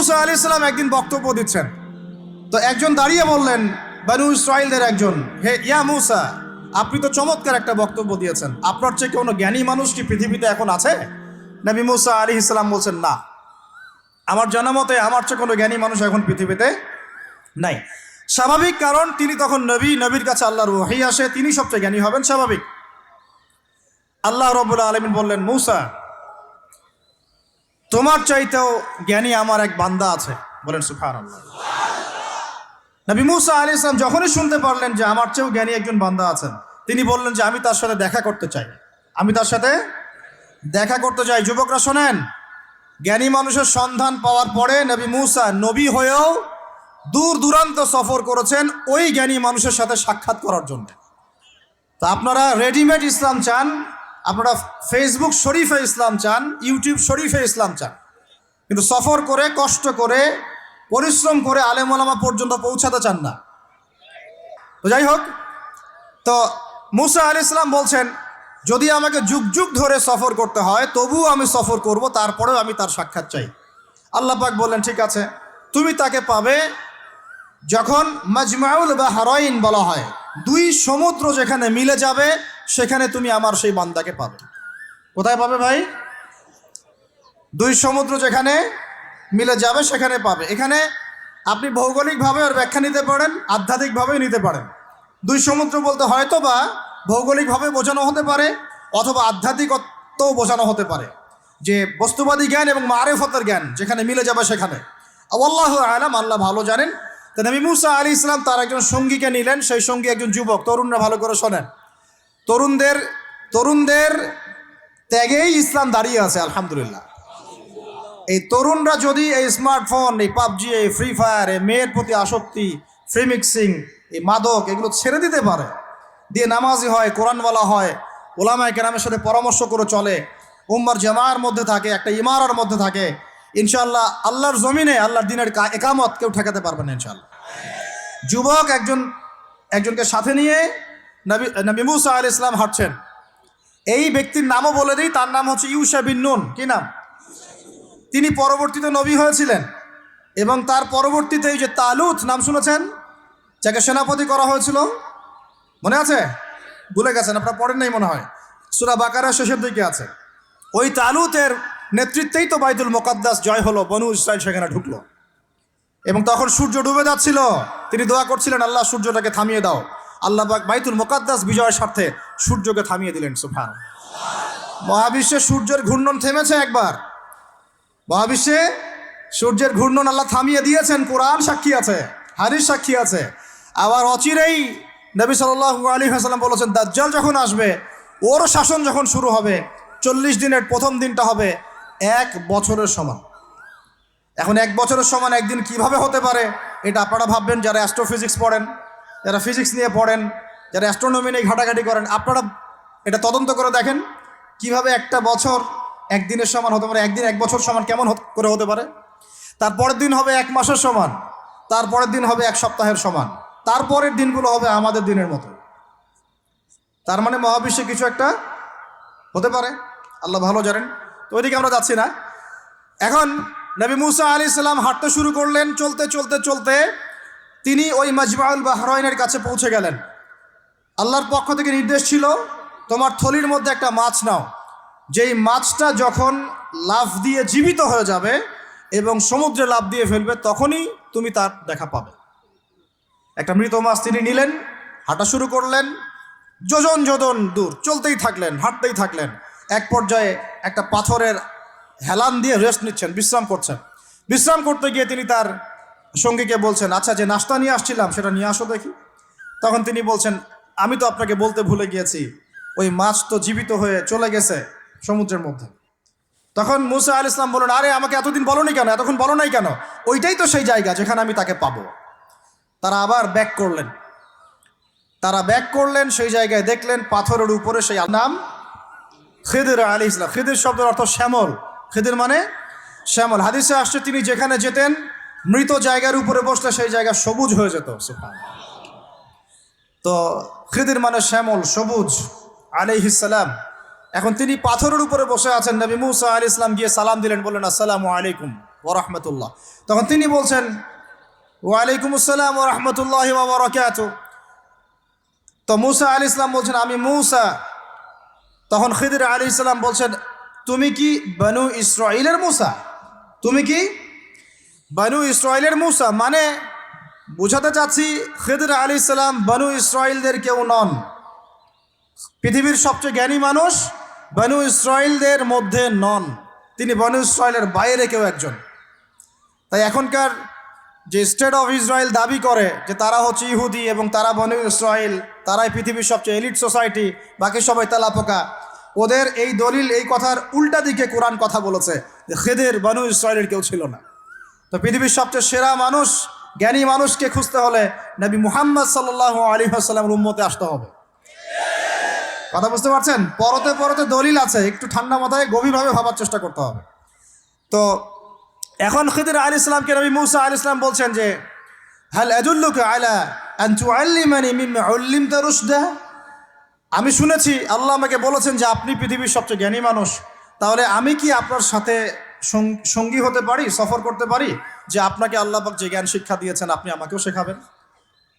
মুসা আলাইহিস সালাম একদিন বক্তব্য দিচ্ছেন, তো একজন দাঁড়িয়ে বললেন, বনু ইসরাইলদের একজন, হে ইয়া মুসা, আপনি তো চমৎকার একটা বক্তব্য দিয়েছেন, আপনার চেয়ে কোনো জ্ঞানী মানুষ কি পৃথিবীতে এখন আছে? নবী মুসা আলাইহিস সালাম বলছেন, না, আমার জানা মতে আমার চেয়ে কোনো জ্ঞানী মানুষ এখন পৃথিবীতে নাই। স্বাভাবিক, কারণ তিনি তখন নবী, নবীর কাছে আল্লাহর ওহী আসে, তিনি সবচেয়ে জ্ঞানী হবেন, স্বাভাবিক। আল্লাহ রাব্বুল আলামিন বললেন, মুসা, তোমার চাইতেও জ্ঞানী আমার এক বান্দা আছে। বলেন সুবহানাল্লাহ। নবী মুসা আলাইহিস সালাম যখনই শুনতে পারলেন যে আমার চেয়েও জ্ঞানী একজন বান্দা আছেন, তিনি বললেন যে আমি তার সাথে দেখা করতে চাই, আমি তার সাথে দেখা করতে চাই। যুবকরা শোনেন, জ্ঞানী মানুষের সন্ধান পাওয়ার পরে নবী মুসা নবী হয়েও দূর দূরান্ত সফর করেছেন ওই জ্ঞানী মানুষের সাথে সাক্ষাৎ করার জন্য। তো আপনারা রেডিমেড ইসলাম চান, আপনারা ফেসবুক শরীফে ইসলাম চান, ইউটিউব শরীফে ইসলাম চান, কিন্তু সফর করে, কষ্ট করে, পরিশ্রম করে আলেম ওলামা পর্যন্ত পৌঁছাতে চান না। তো যাই হোক, তো মুসা আলাইহিস সালাম বলছেন, যদি আমাকে যুগ যুগ ধরে সফর করতে হয় তবুও আমি সফর করব, তারপরেও আমি তার সাক্ষাৎ চাই। আল্লাহ পাক বললেন, ঠিক আছে, তুমি তাকে পাবে যখন মাজমাউল বাহরাইন বলা হয়, দুই সমুদ্র যেখানে মিলে যাবে সেখানে তুমি আমার সেই বান্দাকে পাবে। কোথায় পাবে ভাই? দুই সমুদ্র যেখানে মিলে যাবে সেখানে পাবে। এখানে আপনি ভৌগোলিকভাবে ওর ব্যাখ্যা নিতে পারেন, আধ্যাত্মিকভাবেও নিতে পারেন। দুই সমুদ্র বলতে হয়তো বা ভৌগোলিকভাবে বোঝানো হতে পারে, অথবা আধ্যাত্মিকত্বও বোঝানো হতে পারে, যে বস্তুবাদী জ্ঞান এবং মারিফতের জ্ঞান যেখানে মিলে যাবে সেখানে। আল্লাহু আ'লাম, আল্লাহ ভালো জানেন। তো নবী মুসা আলাইহিস সালাম তার একজন সঙ্গীকে নিলেন, সেই সঙ্গী একজন যুবক। তরুণরা ভালো করে শোনেন, তরুণদের ত্যাগেই ইসলাম দাঁড়িয়ে আছে, আলহামদুলিল্লাহ। এই তরুণরা যদি এই স্মার্টফোন, এই পাবজি, এই ফ্রি ফায়ার, এই মেয়ের প্রতি আসক্তি, ফ্রি মিক্সিং, এই মাদক, এগুলো ছেড়ে দিতে পারে, দিয়ে নামাজি হয়, কোরআনওয়ালা হয়, ওলামায়ে কেরামের সাথে পরামর্শ করে চলে, উম্মার জামার মধ্যে থাকে, একটা ইমারার মধ্যে থাকে, ইনশাআল্লাহ আল্লাহর জমিনে আল্লাহর দিনের একামত কেউ ঠেকাতে পারবে না ইনশাআল্লাহ। যুবক একজনকে সাথে নিয়ে নবী মুসা আলাইহিস সালাম হাঁটছেন। এই ব্যক্তির নামও বলে দিই, তার নাম হচ্ছে ইউশা বিন নুন। কি নাম? তিনি পরবর্তীতে নবী হয়েছিলেন, এবং তার পরবর্তীতে এই যে তালুত নাম শুনেছেন, যাকে সেনাপতি করা হয়েছিল, মনে আছে? ভুলে গেছেন, আপনারা পড়েন নাই মনে হয়, সূরা বাকারার শেষের দিকে আছে। ওই তালুতের নেতৃত্বেই তো বাইতুল মুকাদ্দাস জয় হলো, বনু ইসরাইল সেখানে ঢুকলো, এবং তখন সূর্য ডুবে যাচ্ছিল। তিনি দোয়া করছিলেন, আল্লাহ সূর্যটাকে থামিয়ে দাও। আল্লাহ পাক বাইতুল মুকাদ্দাস বিজয়ের স্বার্থে সূর্যকে থামিয়ে দিলেন। সুবহানাল্লাহ। মহাবিশ্বে সূর্যের ঘূর্ণন থেমেছে একবার, মহাবিশ্বে সূর্যের ঘূর্ণন আল্লাহ থামিয়ে দিয়েছেন, কোরআন সাক্ষী আছে, হাদিস সাক্ষী আছে। আবার অচিরেই নবী সাল্লাল্লাহু আলাইহি ওয়াসাল্লাম বলেছেন, দাজ্জাল যখন আসবে, ওর শাসন যখন শুরু হবে, 40 দিনের প্রথম দিনটা হবে 1 বছরের সমান। এখন 1 বছরের সমান একদিন কিভাবে হতে পারে, এটা আপনারা ভাববেন, যারা অ্যাস্ট্রোফিজিক্স পড়েন, যারা ফিজিক্স নিয়ে পড়েন, যারা অ্যাস্ট্রোনমি নিয়ে ঘাটাঘাটি করেন, আপনারা এটা তদন্ত করে দেখেন কিভাবে একটা বছর একদিনের সমান হতে পারে, একদিন 1 বছর সমান কেমন করে হতে পারে। তারপরের দিন হবে 1 মাসের সমান, তারপরের দিন হবে 1 সপ্তাহের সমান, তারপরের দিনগুলো হবে আমাদের দিনের মতো। তার মানে মহাবিশ্বে কিছু একটা হতে পারে, আল্লাহ ভালো জানেন। তো ওইদিকে আমরা যাচ্ছি না। এখন নবী মুসা আলাইহিস সালাম হাঁটতে শুরু করলেন। চলতে চলতে চলতে তিনি ওই মাজমাউল বাহরাইনের কাছে পৌঁছে গেলেন। আল্লাহর পক্ষ থেকে নির্দেশ ছিল, তোমার থলির মধ্যে একটা মাছ নাও, যেই মাছটা যখন লাফ দিয়ে জীবিত হয়ে যাবে এবং সমুদ্রে লাফ দিয়ে ফেলবে, তখনই তুমি তার দেখা পাবে। একটা মৃত মাছ তিনি নিলেন, হাঁটা শুরু করলেন, যোজন যোজন দূর চলতেই থাকলেন, হাঁটতেই থাকলেন। এক পর্যায়ে একটা পাথরের হেলান দিয়ে রেস্ট নিচ্ছেন, বিশ্রাম করছেন। বিশ্রাম করতে গিয়ে তিনি তার সঙ্গীকে বলছেন, আচ্ছা, যে নাস্তা নিয়ে আসছিলাম সেটা নিয়ে আসো দেখি। তখন তিনি বলছেন, আমি তো আপনাকে বলতে ভুলে গিয়েছি, ওই মাছ তো জীবিত হয়ে চলে গেছে সমুদ্রের মধ্যে। তখন মুসা আলাইহিস সালাম বলেন, আরে আমাকে এতদিন বলোনি কেন, এতক্ষণ বলো নাই কেন? ওইটাই তো সেই জায়গা যেখানে আমি তাকে পাবো। তারা আবার ব্যাক করলেন, সেই জায়গায় দেখলেন পাথরের উপরে সেই নাম খিদির আলাইহিস সালাম। খিদির শব্দের অর্থ শ্যামল, খিদির মানে শ্যামল। হাদিসে আসছে, তিনি যেখানে যেতেন মৃত জায়গার উপরে বসলে সেই জায়গা সবুজ হয়ে যেত। সুবহানাল্লাহ। তো খিদির মানে শ্যামল, সবুজ আলাইহিস সালাম। এখন তিনি পাথরের উপরে বসে আছেন। নবী মুসা আলাইহিস সালাম গিয়ে সালাম দিলেন, বললেন, আসসালামু আলাইকুম। ওয়া রাহমাতুল্লাহ। তখন তিনি বলছেন ওয়ালাইকুম আসসালাম ওয়া রাহমাতুল্লাহি ওয়া বারাকাতুহু। তো মূসা আলাইহিস সালাম বলছেন আমি মূসা। তখন খিদির আলাইহিস সালাম বলছেন তুমি কি বনু ইসরাঈলের মূসা? তুমি কি বনু ইসরাঈলের মূসা? মানে বুঝাতে চাচ্ছি খিদির আলাইহিস সালাম বনু ইসরাঈলদের কেউ নন। পৃথিবীর সবচেয়ে জ্ঞানী মানুষ বনু ইসরাঈলদের মধ্যে নন, তিনি বনু ইসরাঈলের বাইরে কেউ একজন। তাই এখনকার যে স্টেট অফ ইসরায়েল দাবি করে যে তারা হচ্ছে ইহুদি এবং তারা বনু ইসরায়েল, তারাই পৃথিবীর সবচেয়ে এলিট সোসাইটি, বাকি সবাই তেলাপোকা, ওদের এই দলিল এই কথার উল্টা দিকে কোরআন কথা বলেছে যে খিদির বনু ইসরায়েলের কেউ ছিল না। তো পৃথিবীর সবচেয়ে সেরা মানুষ, জ্ঞানী মানুষকে খুঁজতে হলে নবী মুহাম্মদ সাল্লাল্লাহু আলাইহি ওয়াসাল্লামের উম্মতে আসতে হবে। কথা বুঝতে পারছেন? পরতে পরতে দলিল আছে, একটু ঠান্ডা মাথায় গভীরভাবে ভাবার চেষ্টা করতে হবে। তো এখন খিদির আলাইহিস সালামকে নবী মূসা আলাইহিস সালাম বলছেন যে হাল আদুল্লুকা আলা আন তুআল্লিমানি মিম্মা উল্লিমতা রুশদা। আমি শুনেছি আল্লাহ আমাকে বলেছেন যে আপনি পৃথিবীর সবচেয়ে জ্ঞানী মানুষ, তাহলে আমি কি আপনার সাথে সঙ্গী হতে পারি, সফর করতে পারি, যে আপনাকে আল্লাহ পাক যে জ্ঞান শিক্ষা দিয়েছেন আপনি আমাকেও শেখাবেন?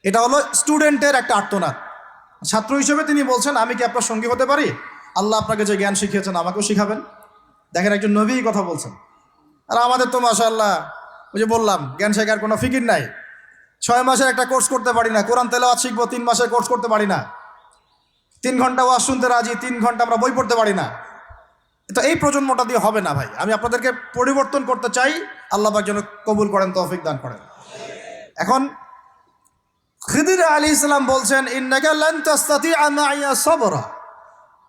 এটা হলো স্টুডেন্টের একটা আর্তনাদ। ছাত্র হিসেবে তিনি বলছেন আমি কি আপনার সঙ্গী হতে পারি, আল্লাহ আপনাকে যে জ্ঞান শিখিয়েছেন আমাকেও শিখাবেন। দেখেন একজন নবী কথা বলছেন। আর আমাদের তো মাশাআল্লাহ ওই যে বললাম জ্ঞান শেখার কোনো ফিকির নাই। 6 মাসের একটা কোর্স করতে পারি না, কোরআন তেলাওয়াত শিখবো 3 মাসের কোর্স করতে পারি না, 3 ঘন্টা ওয়াজ শুনতে রাজি, 3 ঘন্টা আমরা বই পড়তে পারি না। তো এই প্রজন্মটা দিয়ে হবে না ভাই। আমি আপনাদেরকে পরিবর্তন করতে চাই, আল্লাহ পাক যেন কবুল করেন, তৌফিক দান করেন। এখন খিদির আলাইহিস সালাম বলছেন ইন্নাকা লান তাস্তাতিআ মাইয়া সাবরা।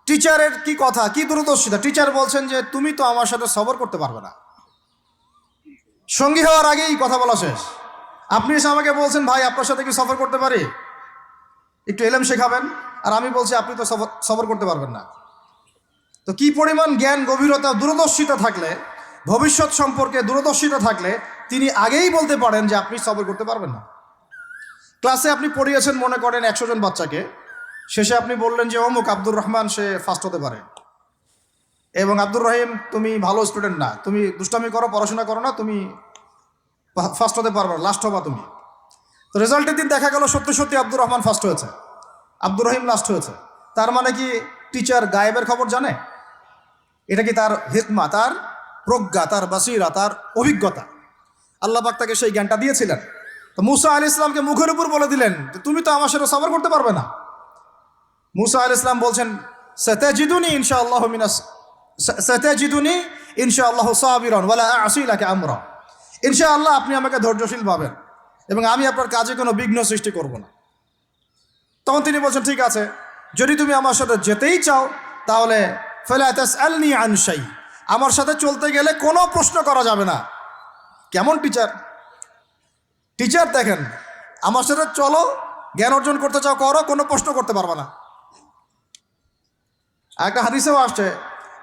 টিচারের কি কথা, কি দূরদর্শিতা! টিচার বলছেন যে তুমি তো আমার সাথে সবর করতে পারবে না। সঙ্গী হওয়ার আগেই কথা বলা শেষ। আপনি এসে আমাকে বলছেন ভাই আপনার সাথে কি সফর করতে পারি, একটু এলেম শেখাবেন, আর আমি বলছি আপনি তো সফর করতে পারবেন না। তো কি পরিমাণ জ্ঞান গভীরতা দূরদর্শিতা থাকলে, ভবিষ্যৎ সম্পর্কে দূরদর্শিতা থাকলে তিনি আগেই বলতে পারেন যে আপনি সফর করতে পারবেন না। ক্লাসে আপনি পড়িয়েছেন মনে করেন 100 জন বাচ্চাকে, শেষে আপনি বললেন যে অমুক আব্দুর রহমান সে ফার্স্ট হতে পারে, এবং আব্দুর রহিম তুমি ভালো স্টুডেন্ট না, তুমি দুষ্টামি করো, পড়াশোনা করো না, তুমি ফার্স্ট হতে পারবে না, লাস্ট হবা তুমি। তো রেজাল্টের দিন দেখা গেল সত্যি সত্যি আব্দুর রহমান ফার্স্ট হয়েছে, আব্দুর রহিম লাস্ট হয়েছে। তার মানে কি টিচার গায়েবের খবর জানে? এটা কি তার হিকমা, তার প্রজ্ঞা, তার বাসিরা, তার অভিজ্ঞতা? আল্লাহ পাক তাকে সেই জ্ঞানটা দিয়েছিলেন। তো মূসা আলাইহিস সালামকে মুখের উপর বলে দিলেন যে তুমি তো আমার সাথে সবর করতে পারবে না। মূসা আলাইহিস সালাম বলছেন সাতাজিদুনি ইনশাআল্লাহু মিনাস সাতাজিদুনি ইনশাআল্লাহু সাবিরান ওয়ালা আ'সি লাকা আমরা। ইনশাআল্লাহ আপনি আমাকে ধৈর্যশীল পাবেন এবং আমি আপনার কাজে কোনো বিঘ্ন সৃষ্টি করব না। তখন তিনি বলছেন ঠিক আছে, যদি তুমি আমার সাথে যেতেই চাও তাহলে ফালা তাসআলনি আন শাই, আমার সাথে চলতে গেলে কোনো প্রশ্ন করা যাবে না। কেমন টিচার! টিচার দেখেন, আমার সাথে চলো, জ্ঞান অর্জন করতে চাও করো, কোনো প্রশ্ন করতে পারবে না। একটা হাদিসেও আসছে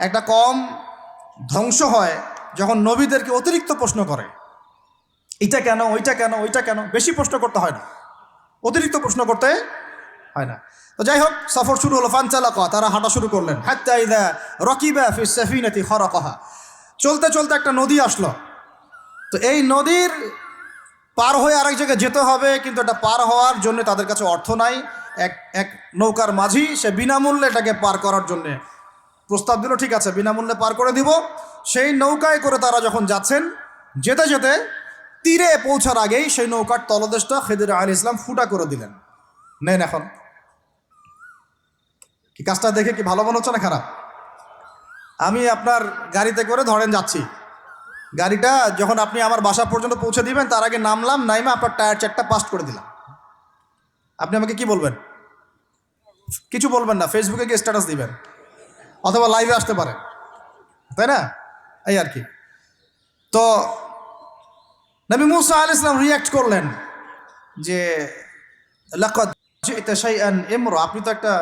একটা কম ধ্বংস হয় যখন নবীদেরকে অতিরিক্ত প্রশ্ন করে, এটা কেন, ওইটা কেন, ওইটা কেন। বেশি প্রশ্ন করতে হয় না, অতিরিক্ত প্রশ্ন করতে হয় না। তো যাই হোক, সফর শুরু হলো। ফানতালাকা, তারা হাঁটা শুরু করলেন। হাত্তা ইযা রাকিবা ফিস সাফিনাতি খারাকাহা। চলতে চলতে একটা নদী আসলো। তো এই নদীর পার হয়ে আরেক জায়গায় যেতে হবে, কিন্তু এটা পার হওয়ার জন্য তাদের কাছে অর্থ নাই। এক নৌকার মাঝি সে বিনামূল্যে এটাকে পার করার জন্যে প্রস্তাব দিল, ঠিক আছে বিনামূল্যে পার করে দিব। সেই নৌকায় করে তারা যখন যাচ্ছেন, যেতে যেতে তীরে পৌঁছার আগেই সেই নৌকার তলদেশটা খিদির আলাইহিস সালাম ফুটা করে দিলেন। নেন এখন কি কাজটা দেখে কি ভালো মনে হচ্ছে না খারাপ? আমি আপনার গাড়িতে করে ধরেন যাচ্ছি, গাড়িটা যখন আপনি আমার বাসা পর্যন্ত পৌঁছে দিবেন তার আগে নামলাম, নাইমা আপনার টায়ার 4টা পাস্ট করে দিলাম। আপনি আমাকে কি বলবেন? কিছু বলবেন না, ফেসবুকে গিয়ে স্ট্যাটাস দিবেন অথবা লাইভে আসতে পারেন, তাই না? এই আর কি। তো নবী মূসা আলাইহিস সালাম রিয়্যাক্ট করলেন যে লাকাদ জি'তা শাইআন ইমরা, আপনি তো একটা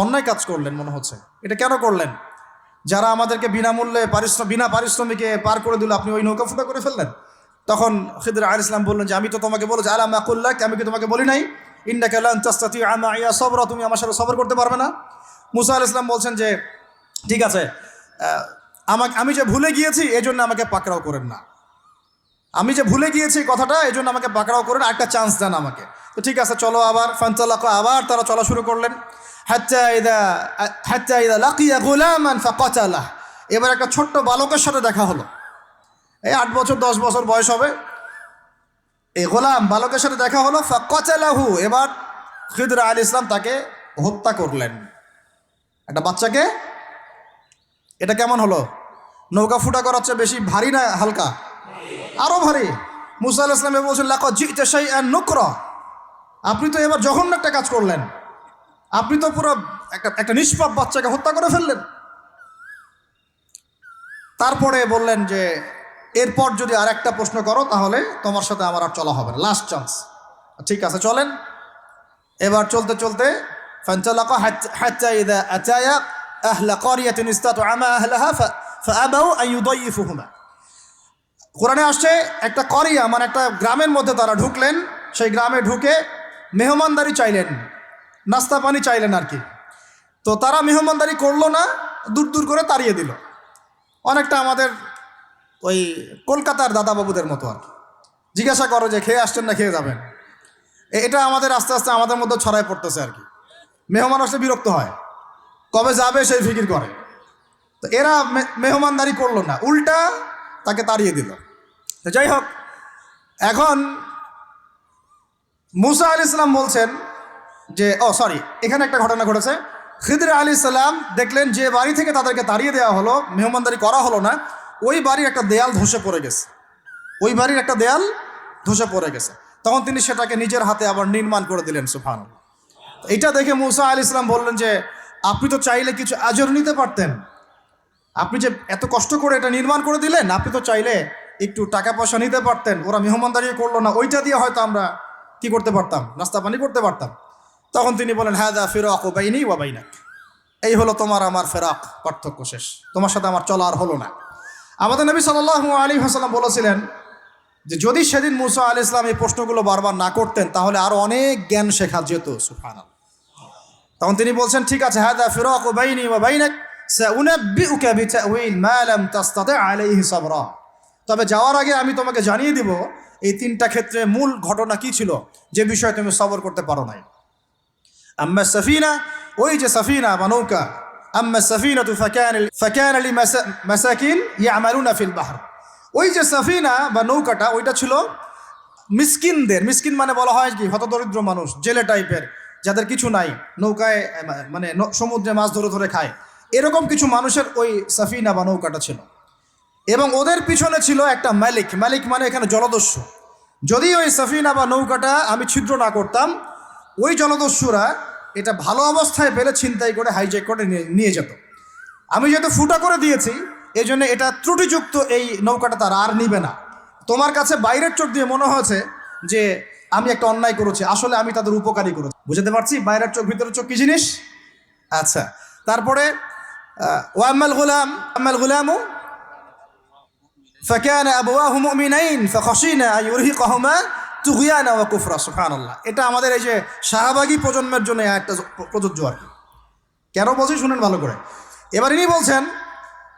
অন্যায় কাজ করলেন মনে হচ্ছে। এটা কেন করলেন? যারা আমাদেরকে বিনামূল্যে বিনা পারিশ্রমিকে পার করে দিল, আপনি ওই নৌকা ফুটা করে ফেললেন। তখন খিদির আলাইহিস সালাম বললেন যে আমি তো তোমাকে বলেছি, আলা মা কুল্লাক, আমি কি তোমাকে বলি নাই ইন্নাকা লান তাস্তাতিআ মাইয়া সাবরা, তুমি আমার সাথে সবর করতে পারবে না? মূসা আলাইহিস সালাম বলছেন যে ঠিক আছে, আমি যে ভুলে গিয়েছি এই জন্য আমাকে পাকড়াও করেন না, আমি যে ভুলে গিয়েছি কথাটা এই জন্য আমাকে পাকড়াও করেন, একটা চান্স দেন আমাকে। তো ঠিক আছে চলো আবার ফানতালাকা, আবার তারা চলা শুরু করলেন। হাত্তা ইদা লাকিয়া গুলামান ফাকাতালাহ, এবার একটা ছোট্ট বালকের সাথে দেখা হলো, এই 8 বছর 10 বছর বয়স হবে, এই গোলাম বালকের সাথে দেখা হলো। ফাকাতালাহু, এবার খিদর আলাইহিস সালাম তাকে হত্যা করলেন, একটা বাচ্চাকে। এটা কেমন হলো? নৌকা ফুটা করার চেয়ে বেশি ভারী না হালকা? আরো ভারী। মুসা আলাইহিস সালাম বলছেন লাকাদ জি'তা শাইআন নুকরা, আপনি তো এবার জঘন্য একটা কাজ করলেন, আপনি তো পুরো একটা নিষ্পাপ বাচ্চাকে হত্যা করে ফেললেন। তারপরে বললেন যে এরপর যদি আর একটা প্রশ্ন করো তাহলে তোমার সাথে আমার আর চলা হবে না, লাস্ট চান্স। ঠিক আছে চলেন। এবার চলতে চলতে ফানতালাকা হাত্তা ইযা আতায়া আহলা ক্বরিয়াতিন ইসতাতআমা আহলাহা ফাআবাউ আন ইউদাইফুহুমা। কোরআনে আসছে একটা করিয়া মানে একটা গ্রামের মধ্যে তারা ঢুকলেন, সেই গ্রামে ঢুকে মেহমানদারি চাইলেন, নাস্তা পানি চাইলেন আর কি। তো তারা মেহমানদারি করলো না, দূর দূর করে তাড়িয়ে দিল। অনেকটা আমাদের ওই কলকাতার দাদাবাবুদের মতো আর কি, জিজ্ঞাসা করো যে খেয়ে আসছেন না খেয়ে যাবেন। এটা আমাদের আস্তে আস্তে আমাদের মধ্যে ছড়ায় পড়তেছে আর কি। মেহমান আসলে বিরক্ত হয়, কবে যাবে সেই ফিকির করে। তো এরা মেহমানদারি করলো না, উল্টা তাকে তাড়িয়ে দিল। তো যাই হোক, এখন মুসা আলাইহিস সালাম বলছেন যে এখানে একটা ঘটনা ঘটেছে। খিদর আলাইহিস সালাম দেখলেন যে বাড়ি থেকে তাদেরকে তাড়িয়ে দেওয়া হলো, মেহমানদারি করা হলো না, ওই বাড়ির একটা দেয়াল ধসে পড়ে গেছে, ওই বাড়ির একটা দেয়াল ধসে পড়ে গেছে। তখন তিনি সেটাকে নিজের হাতে আবার নির্মাণ করে দিলেন, সুবহানাল্লাহ। এটা দেখে মুসা আলাইহিস সালাম বললেন যে আপনি তো চাইলে কিছু আজর নিতে পারতেন, আপনি যে এত কষ্ট করে এটা নির্মাণ করে দিলেন, আপনি তো চাইলে একটু টাকা পয়সা নিতে পারতেন। ওরা মেহমানদারি করলো না, ওইটা দিয়ে হয়তো আমরা কি করতে পারতাম, নাস্তা পানি করতে পারতাম। তখন তিনি বলেন হাযা ফিরাকু বাইনি ওয়া বাইনাক, এই হলো তোমার আমার ফেরাক, পার্থক্য শেষ, তোমার সাথে আমার চলা আর হলো না। আমাদের নবী সাল্লাল্লাহু আলাইহি ওয়াসাল্লাম বলেছিলেন যে যদি সেদিন মুসা আলাইহিস সালাম এই প্রশ্নগুলো বারবার না করতেন তাহলে আরো অনেক জ্ঞান শেখা যেত, সুবহানাল্লাহ। তখন তিনি বলছেন ঠিক আছে, হাযা ফিরাকু বাইনি ওয়া বাইনাক সাউনাব্বিউকা বিতাউইল মা লাম তাস্তাতি আলাইহি সাবরা, তবে যাওয়ার আগে আমি তোমাকে জানিয়ে দিব এই 3টা ক্ষেত্রে মূল ঘটনা কি ছিল যে বিষয়ে তুমি সবর করতে পারো নাই। আম্মা সাফিনা, ওই যে সাফিনা বা নৌকা, আম্মা সাফিনাতু ফাকানা লিমাসাকিন ইয়ামালুনা ফিল বাহর, ওই যে সাফিনা বা নৌকাটা ওইটা ছিল মিসকিনদের, মিসকিন মানে বলা হয় কি হতদরিদ্র মানুষ, জেলে টাইপের, যাদের কিছু নাই, নৌকায় মানে সমুদ্রে মাছ ধরে ধরে খায়, এরকম কিছু মানুষের ওই সাফিনা বা নৌকাটা ছিল। এবং ওদের পিছনে ছিল একটা মালিক, মালিক মানে এখানে জলদস্যু। যদি ওই সাফিনা বা নৌকাটা আমি ছিদ্র না করতাম, ওই জলদস্যুরা এটা ভালো অবস্থায় পেলে ছিনতাই করে হাইজ্যাক করে নিয়ে যেত। আমি যেহেতু ফুটা করে দিয়েছি এই জন্য এটা ত্রুটিযুক্ত, এই নৌকাটা তারা আর নিবে না। তোমার কাছে বাইরের চোখ দিয়ে মনে হয়েছে যে আমি একটা অন্যায় করেছি, আসলে আমি তাদের উপকারী করেছি। বুঝতে পারছি বাইরের চোখ ভিতরের চোখ কি জিনিস। আচ্ছা, তারপরে ওয়াম্মাল গুলামু ফাকানা আবওয়াহু মুমিনাইন ফাখাশিনা আন ইউরহিকাহুমা তুগয়ানা ওয়া কুফরা, সুবহানাল্লাহ। এটা আমাদের এই যে শাহবাগী প্রজন্মের জন্য একটা প্রযোজ্য আর কি। কেন বলছি শুনেন ভালো করে। এবার ইনি বলছেন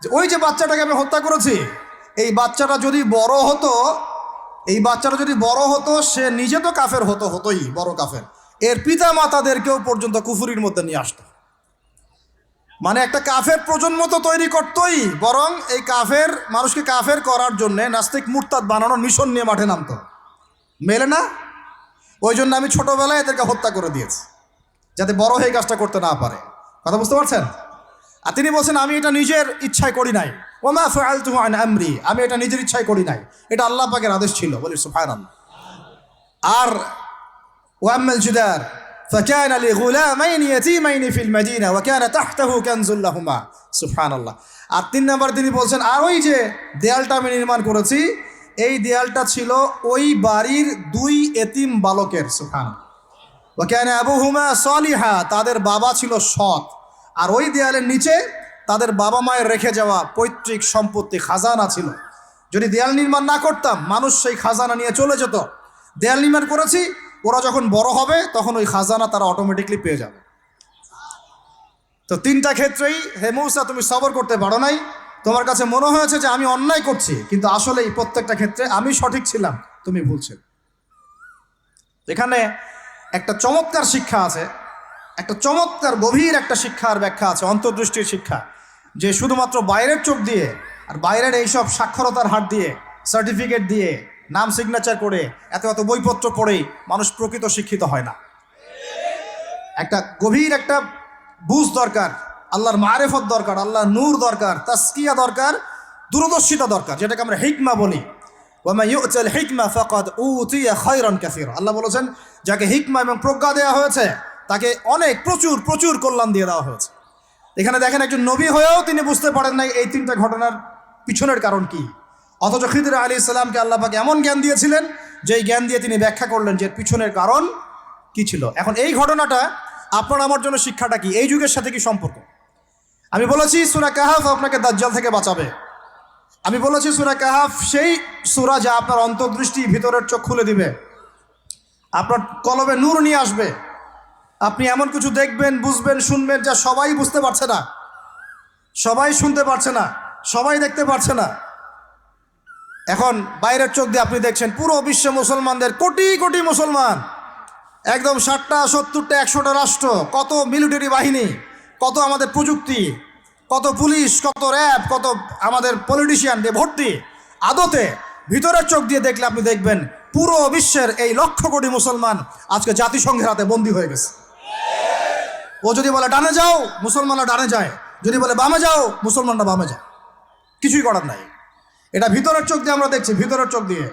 যে ওই যে বাচ্চাটাকে আমি হত্যা করেছি, এই বাচ্চাটা যদি বড় হতো, সে নিজে তো কাফের হতোই বড় কাফের, এর পিতা মাতাদেরকেও পর্যন্ত কুফুরির মধ্যে নিয়ে আসতো। মানে একটা কাফের প্রজন্ম তো তৈরি করতোই, বরং এই কাফের মানুষকে কাফের করার জন্য নাস্তিক মুরতাদ বানানোর মিশন নিয়ে মাঠে নামতো। মেলে না? ওই জন্য আমি ছোটবেলায় এদেরকে হত্যা করে দিয়েছি যাতে বড় হয়ে কাজটা করতে না পারে। কথা বুঝতে পারছেন? আর তিনি বলছেন আমি এটা নিজের ইচ্ছায় করি নাই, ওমা ফাআলতুহু আন আমরি, আমি এটা নিজের ইচ্ছায় করি নাই, এটা আল্লাহ পাকের আদেশ ছিল। বলি সুবহানাল্লাহ। আর ওয়াম্মাল জিদার ফাকানা লিগুলামাইনি ইয়াতীমাইনি ফিল মাদিনা ওয়া কানা তাহতাহু কানজুল লাহুমা, সুবহানাল্লাহ। আর 3 নম্বর তিনি বলছেন আর ওই যে দেয়ালটা আমি নির্মাণ করেছি, এই দেয়ালটা ছিল ওই বাড়ির 2 এতিম বালকের, সুবহানাল্লাহ। ওয়া কানা আবুহুমা সালিহা, তাদের বাবা ছিল সৎ। আর ওই দেয়ালের নিচে তাদের বাবা মায়ের রেখে যাওয়া পৈতৃক সম্পত্তি খাজানা ছিল। যদি দেয়াল নির্মাণ না করতাম মানুষ সেই খাজানা নিয়ে চলে যেত। দেয়াল নির্মাণ করেছি, ওরা যখন বড় হবে তখন ওই খাজানা তারা অটোমেটিকলি পেয়ে যাবে। তো 3টা ক্ষেত্রেই হে মূসা তুমি সবর করতে পারো নাই, তোমার কাছে মনে হয়েছে যে আমি অন্যায় করছি, কিন্তু আসলে এই প্রত্যেকটা ক্ষেত্রে আমি সঠিক ছিলাম, তুমি ভুল ছিল। এখানে একটা চমৎকার শিক্ষা আছে, একটা চমৎকার গভীর একটা শিক্ষার ব্যাখ্যা আছে, অন্তর্দৃষ্টির শিক্ষা, যে শুধুমাত্র বাইরের চোখ দিয়ে আর বাইরের এইসব সাক্ষরতার হার দিয়ে, সার্টিফিকেট দিয়ে, নাম সিগনেচার করে, এত এত বইপত্র পড়েই মানুষ প্রকৃত শিক্ষিত হয় না। একটা গভীর একটা বুঝ দরকার, আল্লাহর মারেফত দরকার, আল্লাহর নূর দরকার, তাসকিয়া দরকার, দূরদর্শিতা দরকার, যেটাকে আমরা হিকমা বলি। ওয়ামা ইউতাল হিকমা ফাকাদ উতিয়া খায়রান কাসীরা। আল্লাহ বলেছেন, যাকে হিকমা এবং প্রজ্ঞা দেওয়া হয়েছে তাকে অনেক প্রচুর প্রচুর কল্যাণ দিয়ে দেওয়া হয়েছে। এখানে দেখেন, একজন নবী হয়েও তিনি বুঝতে পারেন নাই এই তিনটা ঘটনার পিছনের কারণ কি, অথচ খিদর আলাইহিস সালামকে আল্লাহ পাক এমন জ্ঞান দিয়েছিলেন যেই জ্ঞান দিয়ে তিনি ব্যাখ্যা করলেন যে পিছনের কারণ কি ছিল। এখন এই ঘটনাটা আপনার আমার জন্য শিক্ষাটা কি, এই যুগের সাথে কি সম্পর্ক? আমি বলেছি সূরা কাহাফ আপনাকে দাজ্জাল থেকে বাঁচাবে। আমি বলেছি সূরা কাহাফ সেই সূরা যা আপনার অন্তর্দৃষ্টি, ভিতরের চোখ খুলে দিবে, আপনার কলবে নূর নিয়ে আসবে। আপনি এমন কিছু দেখবেন, বুঝবেন, শুনবেন যা সবাই বুঝতে পারছে না, সবাই শুনতে পারছে না, সবাই দেখতে পারছে না। এখন বাইরের চোখ দিয়ে আপনি দেখছেন পুরো বিশ্বে মুসলমানদের, কোটি কোটি মুসলমান, একদম 60টা 70টা 100টা রাষ্ট্র, কত মিলিটারি বাহিনী, কত আমাদের প্রযুক্তি, কত পুলিশ, কত র্যাব, কত আমাদের পলিটিশিয়ান দিয়ে ভর্তি। আদতে ভিতরের চোখ দিয়ে দেখলে আপনি দেখবেন পুরো বিশ্বের এই লক্ষ কোটি মুসলমান আজকে জাতিসংঘের হাতে বন্দী হয়ে গেছে। ও যদি বলে ডানে যাও, মুসলমানরা ডানে যায়, যদি বলে বামে যাও, মুসলমানরা বামে যায়, কিছুই করার নাই। এটা ভিতরের চোখ দিয়ে আমরা দেখছি, ভিতরের চোখ দিয়ে।